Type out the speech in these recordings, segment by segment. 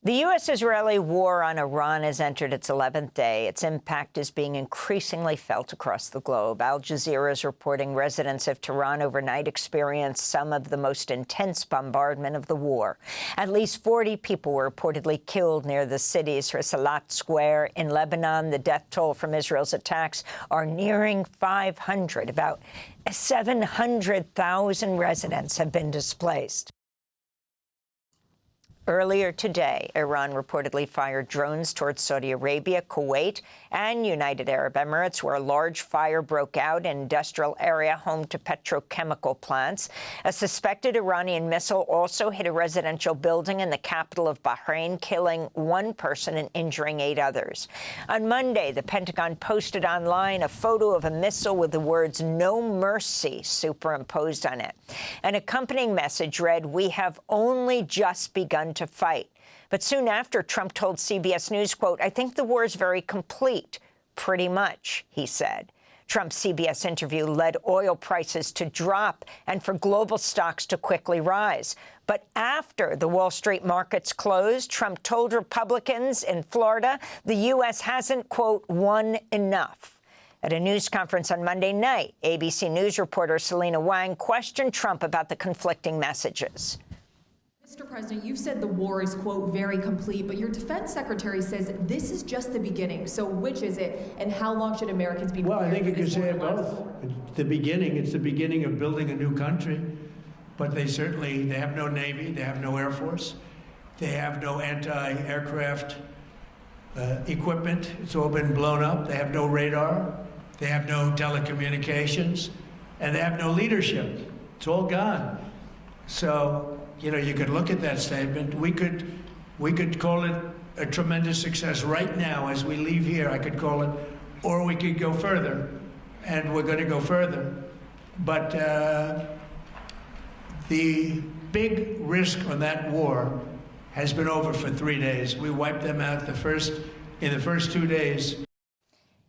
The U.S.-Israeli war on Iran has entered its 11th day. Its impact is being increasingly felt across the globe. Al Jazeera is reporting residents of Tehran overnight experienced some of the most intense bombardment of the war. At least 40 people were reportedly killed near the city's Escalates Square. In Lebanon, the death toll from Israel's attacks are nearing 500. About 700,000 residents have been displaced. Earlier today, Iran reportedly fired drones towards Saudi Arabia, Kuwait, and United Arab Emirates, where a large fire broke out in an industrial area home to petrochemical plants. A suspected Iranian missile also hit a residential building in the capital of Bahrain, killing one person and injuring 8 others. On Monday, the Pentagon posted online a photo of a missile with the words "No Mercy" superimposed on it. An accompanying message read, "We have only just begun to fight." But soon after, Trump told CBS News, quote, "I think the war is very complete, pretty much," he said. Trump's CBS interview led oil prices to drop and for global stocks to quickly rise. But after the Wall Street markets closed, Trump told Republicans in Florida the U.S. hasn't, quote, won enough. At a news conference on Monday night, ABC News reporter Selena Wang questioned Trump about the conflicting messages. Mr. President, you've said the war is, quote, very complete, but your defense secretary says this is just the beginning. So which is it, and how long should Americans be prepared? Well, I think you could say it both. It's the beginning of building a new country, but they have no Navy, they have no Air Force, they have no anti-aircraft equipment. It's all been blown up. They have no radar, they have no telecommunications, and they have no leadership. It's all gone. So, you know, you could look at that statement. We could call it a tremendous success right now as we leave here. I could call it, or we could go further, and we're going to go further. But the big risk on that war has been over for 3 days. We wiped them out in the first 2 days.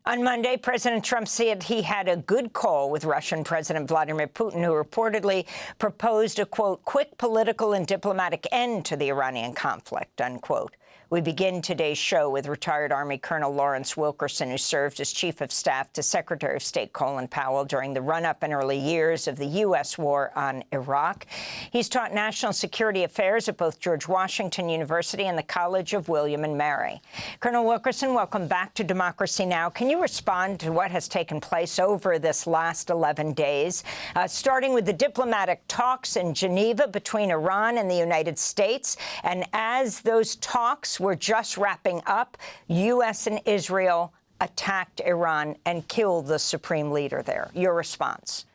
On Monday, President Trump said he had a good call with Russian President Vladimir Putin, who reportedly proposed a, quote, quick political and diplomatic end to the Iranian conflict, unquote. We begin today's show with retired Army Colonel Lawrence Wilkerson, who served as Chief of Staff to Secretary of State Colin Powell during the run-up and early years of the U.S. war on Iraq. He's taught national security affairs at both George Washington University and the College of William and Mary. Colonel Wilkerson, welcome back to Democracy Now! Can you respond to what has taken place over this last 11 days, starting with the diplomatic talks in Geneva between Iran and the United States? And as those talks were just wrapping up, U.S. and Israel attacked Iran and killed the supreme leader there. Your response?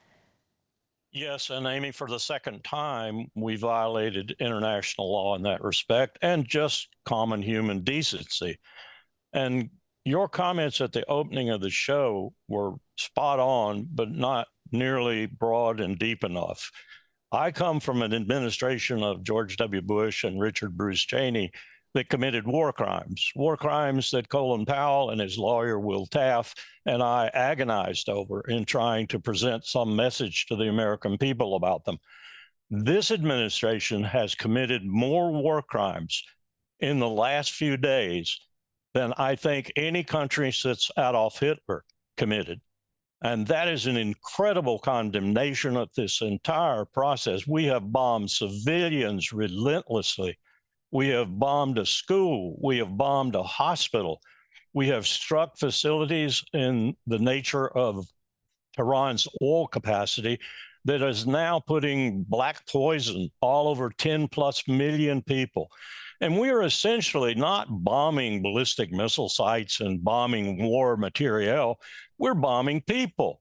Yes, and Amy, for the second time, we violated international law in that respect and just common human decency. And your comments at the opening of the show were spot on, but not nearly broad and deep enough. I come from an administration of George W. Bush and Richard Bruce Cheney that committed war crimes that Colin Powell and his lawyer, Will Taft, and I agonized over in trying to present some message to the American people about them. This administration has committed more war crimes in the last few days than I think any country since Adolf Hitler committed. And that is an incredible condemnation of this entire process. We have bombed civilians relentlessly. We have bombed a school. We have bombed a hospital. We have struck facilities in the nature of Tehran's oil capacity that is now putting black poison all over 10+ million people. And we are essentially not bombing ballistic missile sites and bombing war materiel. We're bombing people.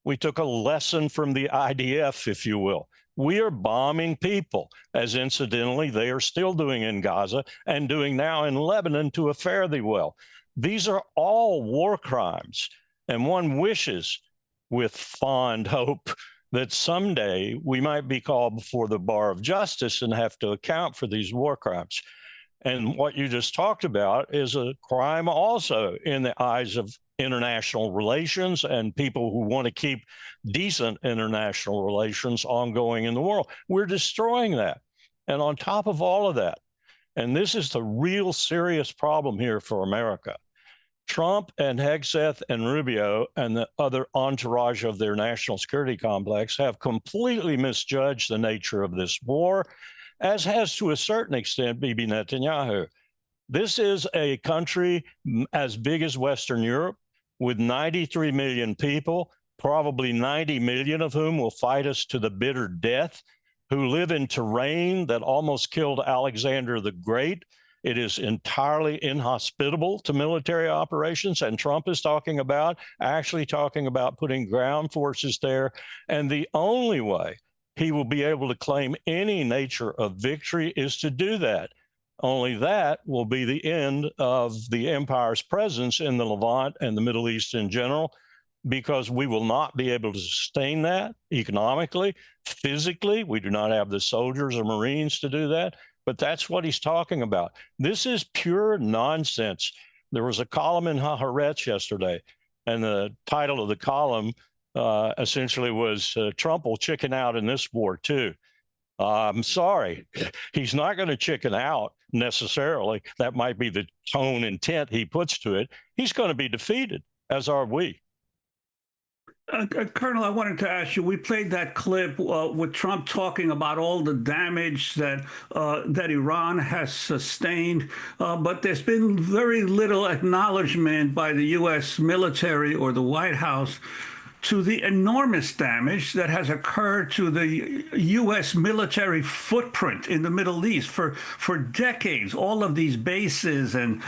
We took a lesson from the IDF, if you will. We are bombing people, as incidentally they are still doing in Gaza and doing now in Lebanon to a fare thee well. These are all war crimes, and one wishes with fond hope that someday we might be called before the bar of justice and have to account for these war crimes. And what you just talked about is a crime also in the eyes of international relations and people who want to keep decent international relations ongoing in the world. We're destroying that. And on top of all of that, And this is the real serious problem here for America. Trump and Hegseth and Rubio and the other entourage of their national security complex have completely misjudged the nature of this war, as has to a certain extent Bibi Netanyahu. This is a country as big as Western Europe with 93 million people, probably 90 million of whom will fight us to the bitter death, who live in terrain that almost killed Alexander the Great. It is entirely inhospitable to military operations, and Trump is actually talking about putting ground forces there. And the only way he will be able to claim any nature of victory is to do that. Only that will be the end of the empire's presence in the Levant and the Middle East in general, because we will not be able to sustain that economically, physically. We do not have the soldiers or Marines to do that. But that's what he's talking about. This is pure nonsense. There was a column in Haaretz yesterday, and the title of the column essentially was Trump will chicken out in this war too. I'm sorry, he's not going to chicken out necessarily. That might be the tone intent he puts to it. He's going to be defeated, as are we. Colonel, I wanted to ask you, we played that clip with Trump talking about all the damage that Iran has sustained, but there's been very little acknowledgement by the U.S. military or the White House to the enormous damage that has occurred to the U.S. military footprint in the Middle East for decades. All of these bases and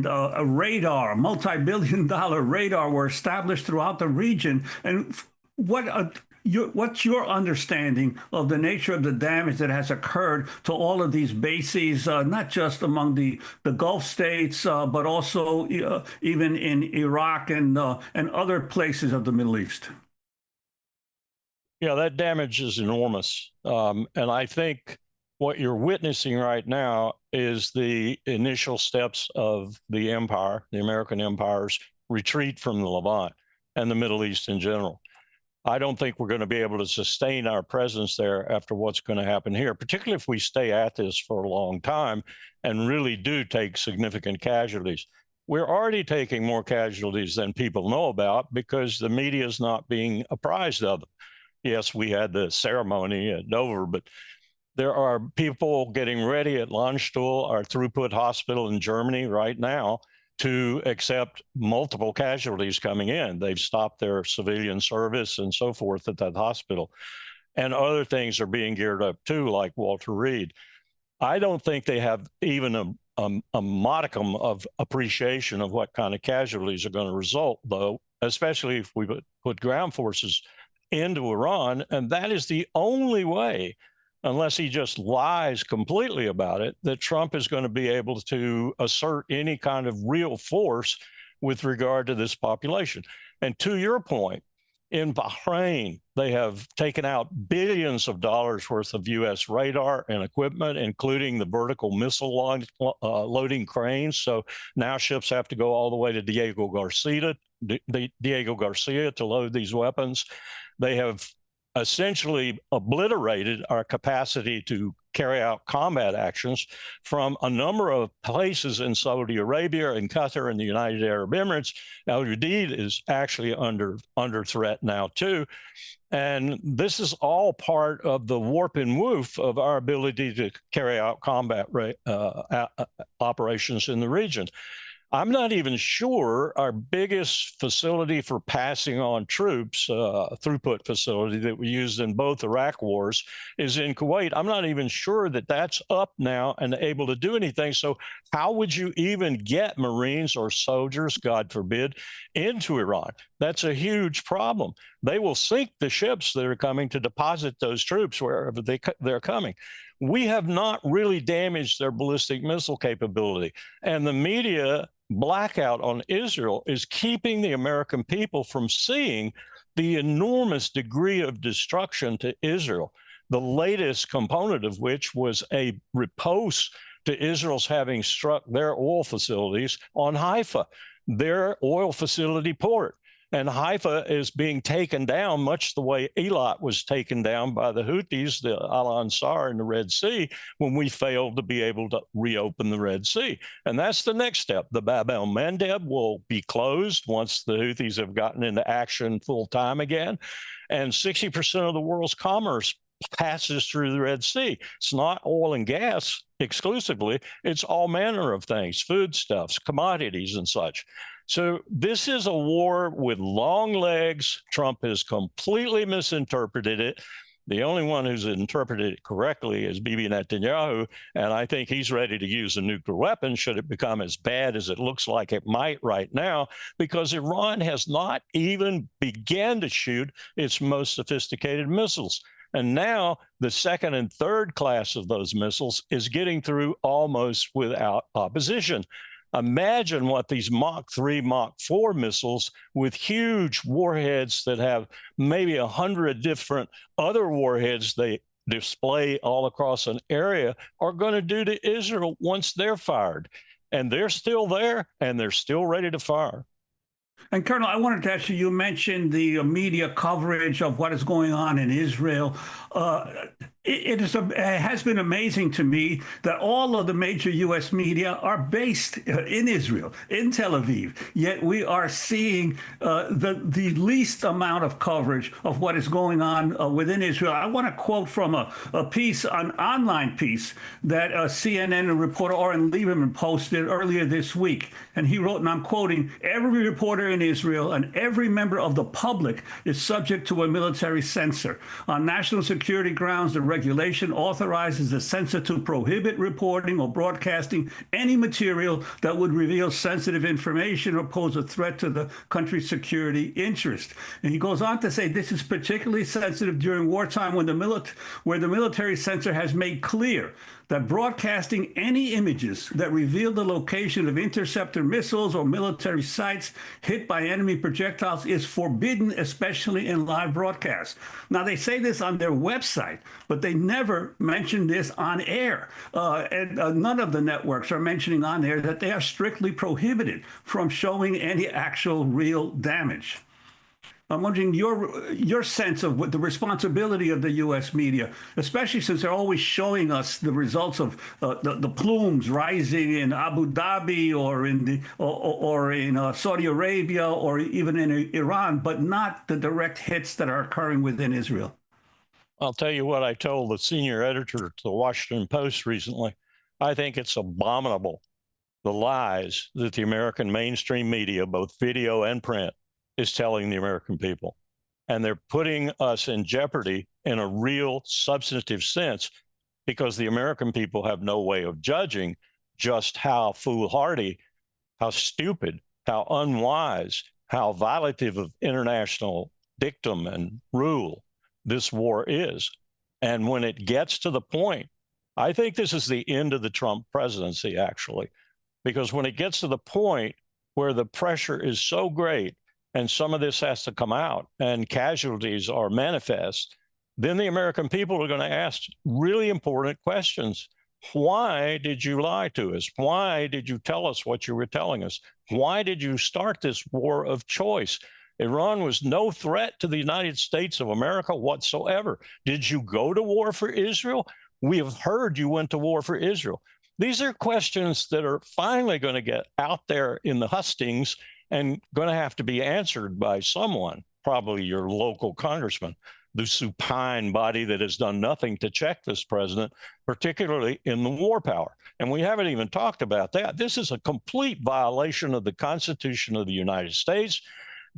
a radar, multi-billion-dollar radar, were established throughout the region. And what's your understanding of the nature of the damage that has occurred to all of these bases, not just among the Gulf states, but also even in Iraq and other places of the Middle East? Yeah, that damage is enormous. And I think what you're witnessing right now is the initial steps of the empire, the American empire's retreat from the Levant and the Middle East in general. I don't think we're going to be able to sustain our presence there after what's going to happen here, particularly if we stay at this for a long time and really do take significant casualties. We're already taking more casualties than people know about because the media is not being apprised of them. Yes, we had the ceremony at Dover, but there are people getting ready at Landstuhl, our throughput hospital in Germany right now, to accept multiple casualties coming in. They've stopped their civilian service and so forth at that hospital. And other things are being geared up too, like Walter Reed. I don't think they have even a modicum of appreciation of what kind of casualties are going to result, though, especially if we put ground forces into Iran. And that is the only way, unless he just lies completely about it, that Trump is going to be able to assert any kind of real force with regard to this population. And to your point, in Bahrain, they have taken out billions of dollars worth of U.S. radar and equipment, including the vertical missile loading cranes. So now ships have to go all the way to Diego Garcia to load these weapons. They have essentially obliterated our capacity to carry out combat actions from a number of places in Saudi Arabia and Qatar and the United Arab Emirates. Al Udeid is actually under threat now too. And this is all part of the warp and woof of our ability to carry out combat operations in the region. I'm not even sure our biggest facility for passing on troops, throughput facility that we used in both Iraq wars, is in Kuwait. I'm not even sure that that's up now and able to do anything. So how would you even get Marines or soldiers, God forbid, into Iran? That's a huge problem. They will sink the ships that are coming to deposit those troops wherever they're coming. We have not really damaged their ballistic missile capability. And the media blackout on Israel is keeping the American people from seeing the enormous degree of destruction to Israel, the latest component of which was a riposte to Israel's having struck their oil facilities on Haifa, their oil facility port. And Haifa is being taken down much the way Eilat was taken down by the Houthis, the Al-Ansar in the Red Sea, when we failed to be able to reopen the Red Sea. And that's the next step. The Bab el-Mandeb will be closed once the Houthis have gotten into action full time again. And 60% of the world's commerce passes through the Red Sea. It's not oil and gas exclusively. It's all manner of things, foodstuffs, commodities, and such. So this is a war with long legs. Trump has completely misinterpreted it. The only one who's interpreted it correctly is Bibi Netanyahu, and I think he's ready to use a nuclear weapon should it become as bad as it looks like it might right now, because Iran has not even begun to shoot its most sophisticated missiles. And now the second and third class of those missiles is getting through almost without opposition. Imagine what these Mach 3, Mach 4 missiles with huge warheads that have maybe 100 different other warheads they display all across an area are going to do to Israel once they're fired. And they're still there, and they're still ready to fire. And Colonel, I wanted to ask you, you mentioned the media coverage of what is going on in Israel. It has been amazing to me that all of the major U.S. media are based in Israel, in Tel Aviv, yet we are seeing the least amount of coverage of what is going on within Israel. I want to quote from a piece, an online piece that CNN reporter Oren Lieberman posted earlier this week. And he wrote, and I'm quoting, "Every reporter in Israel and every member of the public is subject to a military censor. On national security grounds, the regulation authorizes the censor to prohibit reporting or broadcasting any material that would reveal sensitive information or pose a threat to the country's security interest." And he goes on to say this is particularly sensitive during wartime when where the military censor has made clear that broadcasting any images that reveal the location of interceptor missiles or military sites hit by enemy projectiles is forbidden, especially in live broadcasts. Now, they say this on their website, but they never mention this on air. And none of the networks are mentioning on air that they are strictly prohibited from showing any actual real damage. I'm wondering your sense of what the responsibility of the U.S. media, especially since they're always showing us the results of the plumes rising in Abu Dhabi or in Saudi Arabia or even in Iran, but not the direct hits that are occurring within Israel. I'll tell you what I told the senior editor to the Washington Post recently. I think it's abominable, the lies that the American mainstream media, both video and print, is telling the American people. And they're putting us in jeopardy in a real substantive sense, because the American people have no way of judging just how foolhardy, how stupid, how unwise, how violative of international dictum and rule this war is. And when it gets to the point, I think this is the end of the Trump presidency, actually, because when it gets to the point where the pressure is so great and some of this has to come out and casualties are manifest, then the American people are going to ask really important questions. Why did you lie to us? Why did you tell us what you were telling us? Why did you start this war of choice? Iran was no threat to the United States of America whatsoever. Did you go to war for Israel? We have heard you went to war for Israel. These are questions that are finally going to get out there in the hustings and going to have to be answered by someone, probably your local congressman, the supine body that has done nothing to check this president, particularly in the war power. And we haven't even talked about that. This is a complete violation of the Constitution of the United States.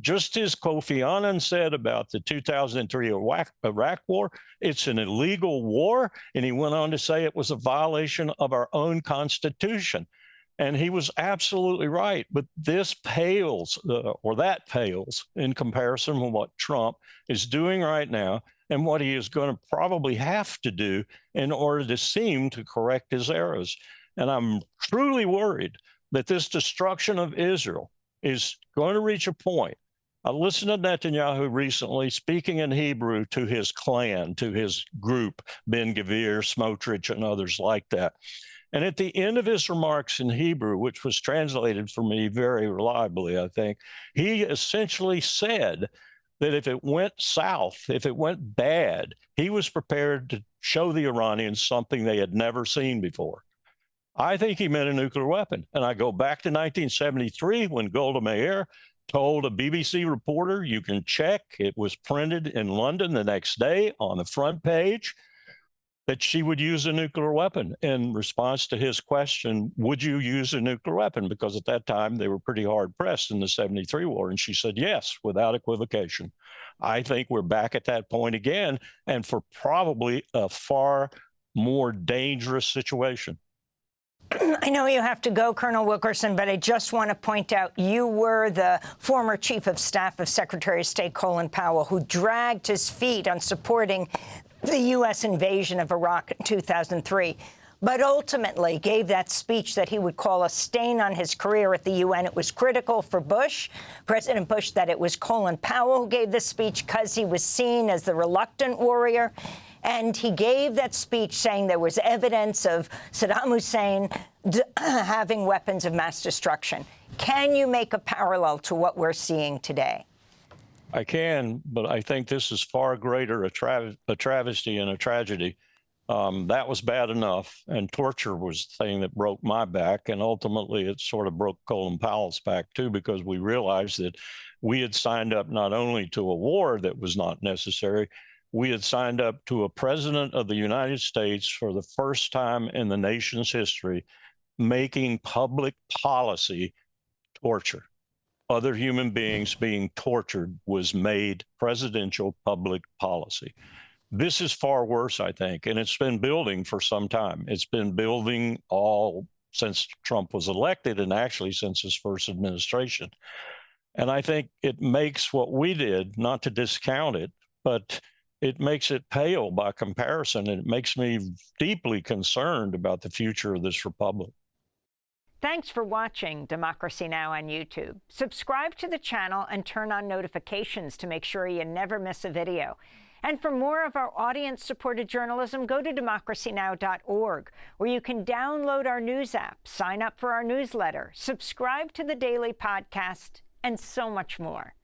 Just as Kofi Annan said about the 2003 Iraq war, it's an illegal war. And he went on to say it was a violation of our own Constitution. And he was absolutely right. But this pales, or that pales, in comparison with what Trump is doing right now and what he is going to probably have to do in order to seem to correct his errors. And I'm truly worried that this destruction of Israel is going to reach a point. I listened to Netanyahu recently speaking in Hebrew to his clan, to his group, Ben Gvir, Smotrich, and others like that. And at the end of his remarks in Hebrew, which was translated for me very reliably, I think, he essentially said that if it went south, if it went bad, he was prepared to show the Iranians something they had never seen before. I think he meant a nuclear weapon. And I go back to 1973 when Golda Meir told a BBC reporter, you can check, it was printed in London the next day on the front page, that she would use a nuclear weapon in response to his question, would you use a nuclear weapon? Because at that time, they were pretty hard pressed in the 73 war. And she said, yes, without equivocation. I think we're back at that point again, and for probably a far more dangerous situation. I know you have to go, Colonel Wilkerson, but I just want to point out you were the former chief of staff of Secretary of State Colin Powell, who dragged his feet on supporting the U.S. invasion of Iraq in 2003, but ultimately gave that speech that he would call a stain on his career at the UN. It was critical for Bush, President Bush, that it was Colin Powell who gave this speech because he was seen as the reluctant warrior. And he gave that speech saying there was evidence of Saddam Hussein having weapons of mass destruction. Can you make a parallel to what we're seeing today? I can, but I think this is far greater a travesty and a tragedy. That was bad enough, and torture was the thing that broke my back, and ultimately it sort of broke Colin Powell's back too, because we realized that we had signed up not only to a war that was not necessary, we had signed up to a president of the United States for the first time in the nation's history, making public policy torture. Other human beings being tortured was made presidential public policy. This is far worse, I think, and it's been building for some time. It's been building all since Trump was elected, and actually since his first administration. And I think it makes what we did, not to discount it, but it makes it pale by comparison, and it makes me deeply concerned about the future of this republic. Thanks for watching Democracy Now! On YouTube. Subscribe to the channel and turn on notifications to make sure you never miss a video. And for more of our audience-supported journalism, go to democracynow.org, where you can download our news app, sign up for our newsletter, subscribe to the daily podcast, and so much more.